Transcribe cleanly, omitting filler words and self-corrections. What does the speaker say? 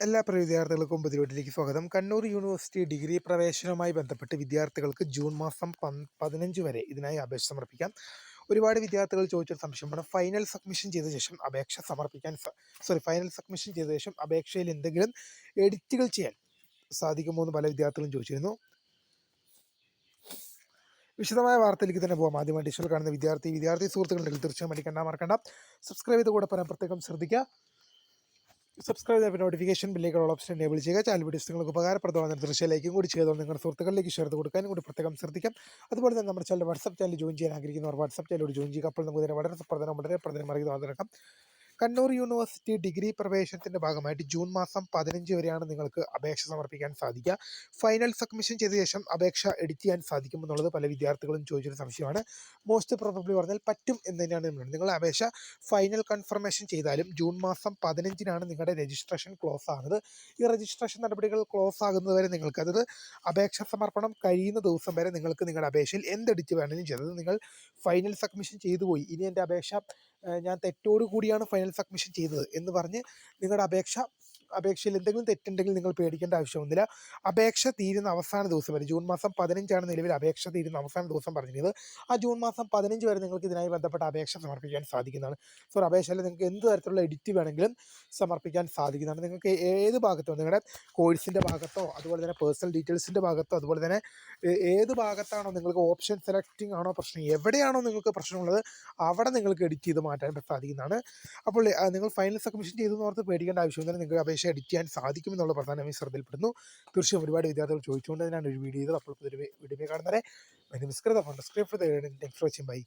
എല്ലാ പ്രിയ വിദ്യാർത്ഥികൾക്കും പുതിയവീട്ടിലേക്ക് സ്വാഗതം. കണ്ണൂർ യൂണിവേഴ്സിറ്റി ഡിഗ്രി പ്രവേശനവുമായി ബന്ധപ്പെട്ട് വിദ്യാർത്ഥികൾക്ക് ജൂൺ മാസം 15 വരെ ഇതിനായി അപേക്ഷ സമർപ്പിക്കാം. ഒരുപാട് വിദ്യാർത്ഥികൾ ചോദിച്ചൊരു സംശയമാണ്, ഫൈനൽ സബ്മിഷൻ ചെയ്ത ശേഷം അപേക്ഷ സമർപ്പിക്കാൻ ഫൈനൽ സബ്മിഷൻ ചെയ്ത ശേഷം അപേക്ഷയിൽ എന്തെങ്കിലും എഡിറ്റുകൾ ചെയ്യാൻ സാധിക്കുമോ എന്ന് പല വിദ്യാർത്ഥികളും ചോദിച്ചിരുന്നു. വിശദമായ വാർത്തയിലേക്ക് തന്നെ പോകാം. ആദ്യമായി ഡിജിറ്റൽ കാണുന്ന വിദ്യാർത്ഥി സുഹൃത്തുക്കളുണ്ടെങ്കിൽ തീർച്ചയായും മറക്കണ്ട സബ്സ്ക്രൈബ് ചെയ്ത് കൂടെ പറയാൻ പ്രത്യേകം ശ്രദ്ധിക്കുക. സബ്സ്ക്രൈബ് ചെയ്ത നോട്ടിഫിക്കേഷൻ ബില്ലേക്കുള്ള ഓപ്ഷൻ എനേബിൾ ചെയ്യുക. ചാനൽ വീഡിയോസ് നിങ്ങൾക്ക് ഉപകാരപ്രദമായ തീർച്ചയായും ലൈക്കും കൂടി ചെയ്തോ നിങ്ങളുടെ സുഹൃത്തുക്കളിലേക്ക് ഷെയർ ചെയ്ത് കൊടുക്കാനും കൂടി പ്രത്യേകം ശ്രദ്ധിക്കാം. അതുപോലെ തന്നെ നമ്മുടെ ചാനൽ വാട്സ്ആപ്പ് ചാനൽ ജോയിൻ ചെയ്യാൻ ആഗ്രഹിക്കുന്നവർ വാട്സ്ആപ്പ് ചാനലോട് ജോയിൻ ചെയ്യുക. അപ്പോൾ നമുക്ക് വളരെ പ്രധാനം അറിയുന്നതാക്കാം. കണ്ണൂർ യൂണിവേഴ്സിറ്റി ഡിഗ്രി പ്രവേശനത്തിന്റെ ഭാഗമായിട്ട് ജൂൺ മാസം 15 വരെയാണ് നിങ്ങൾക്ക് അപേക്ഷ സമർപ്പിക്കാൻ സാധിക്കുക. ഫൈനൽ സബ്മിഷൻ ചെയ്ത ശേഷം അപേക്ഷ എഡിറ്റ് ചെയ്യാൻ സാധിക്കുമെന്നുള്ളത് പല വിദ്യാർത്ഥികളും ചോദിച്ചൊരു സംശയമാണ്. മോസ്റ്റ് പ്രോബബ്ലി പറഞ്ഞാൽ പറ്റും എന്ന് തന്നെയാണ് പറയുന്നത്. നിങ്ങൾ അപേക്ഷ ഫൈനൽ കൺഫർമേഷൻ ചെയ്താലും ജൂൺ മാസം 15-നാണ് നിങ്ങളുടെ രജിസ്ട്രേഷൻ ക്ലോസ് ആകുന്നത്. ഈ രജിസ്ട്രേഷൻ നടപടികൾ ക്ലോസ് ആകുന്നതുവരെ നിങ്ങൾക്ക്, അതായത് അപേക്ഷ സമർപ്പണം കഴിയുന്ന ദിവസം വരെ നിങ്ങൾക്ക് നിങ്ങളുടെ അപേക്ഷയിൽ എന്ത് എഡിറ്റ് വേണമെങ്കിലും ചെയ്തത്. നിങ്ങൾ ഫൈനൽ സബ്മിഷൻ ചെയ്തു പോയി, ഇനി എൻ്റെ ഞാൻ തെറ്റോടു കൂടിയാണ് ഫൈനൽ സബ്മിഷൻ ചെയ്തത് എന്ന് പറഞ്ഞ് നിങ്ങളുടെ അപേക്ഷയിൽ എന്തെങ്കിലും തെറ്റുണ്ടെങ്കിൽ നിങ്ങൾ പേടിക്കേണ്ട ആവശ്യമൊന്നുമില്ല. അപേക്ഷ തീരുന്ന അവസാന ദിവസം വരെ, ജൂൺ മാസം 15 നിലവിൽ അപേക്ഷ തീരുന്ന അവസാന ദിവസം പറഞ്ഞിരുന്നത്. ആ ജൂൺ മാസം 15 വരെ നിങ്ങൾക്ക് ഇതിനായി ബന്ധപ്പെട്ട അപേക്ഷ സമർപ്പിക്കാൻ സാധിക്കുന്നതാണ്. അപേക്ഷയിൽ നിങ്ങൾക്ക് എന്ത് തരത്തിലുള്ള എഡിറ്റ് വേണമെങ്കിലും സമർപ്പിക്കാൻ സാധിക്കുന്നതാണ്. നിങ്ങൾക്ക് ഏത് ഭാഗത്തോ, നിങ്ങളുടെ കോഴ്സിൻ്റെ ഭാഗത്തോ, അതുപോലെ തന്നെ പേഴ്സണൽ ഡീറ്റെയിൽസിൻ്റെ ഭാഗത്തോ, അതുപോലെ തന്നെ ഏത് ഭാഗത്താണോ നിങ്ങൾക്ക് ഓപ്ഷൻ സെലക്ടിങ് ആണോ പ്രശ്നം, എവിടെയാണോ നിങ്ങൾക്ക് പ്രശ്നമുള്ളത് അവിടെ നിങ്ങൾക്ക് എഡിറ്റ് ചെയ്ത് മാറ്റാൻ സാധിക്കുന്നതാണ്. അപ്പോൾ നിങ്ങൾ ഫൈനൽ സബ്മിഷൻ ചെയ്തെന്ന് ഓർത്ത് പേടിക്കേണ്ട ആവശ്യമൊന്നും നിങ്ങൾക്ക് അപേക്ഷ എഡിറ്റ് ചെയ്യാൻ സാധിക്കുമെന്നുള്ള പ്രധാനമായി ശ്രദ്ധയിൽപ്പെടുന്നു. തീർച്ചയായും ഒരുപാട് വിദ്യാർത്ഥികൾ ചോദിച്ചുകൊണ്ട് തന്നെയാണ് ഒരു വീഡിയോ ചെയ്തത്. അപ്പോൾ വീഡിയോ കാണുന്നവരെ മിസ്കൃത ഫോൺ സബ്സ്ക്രൈബ് ചെയ്ത് താങ്ക്സ് ഫോർ വാച്ചിങ്. ബൈ.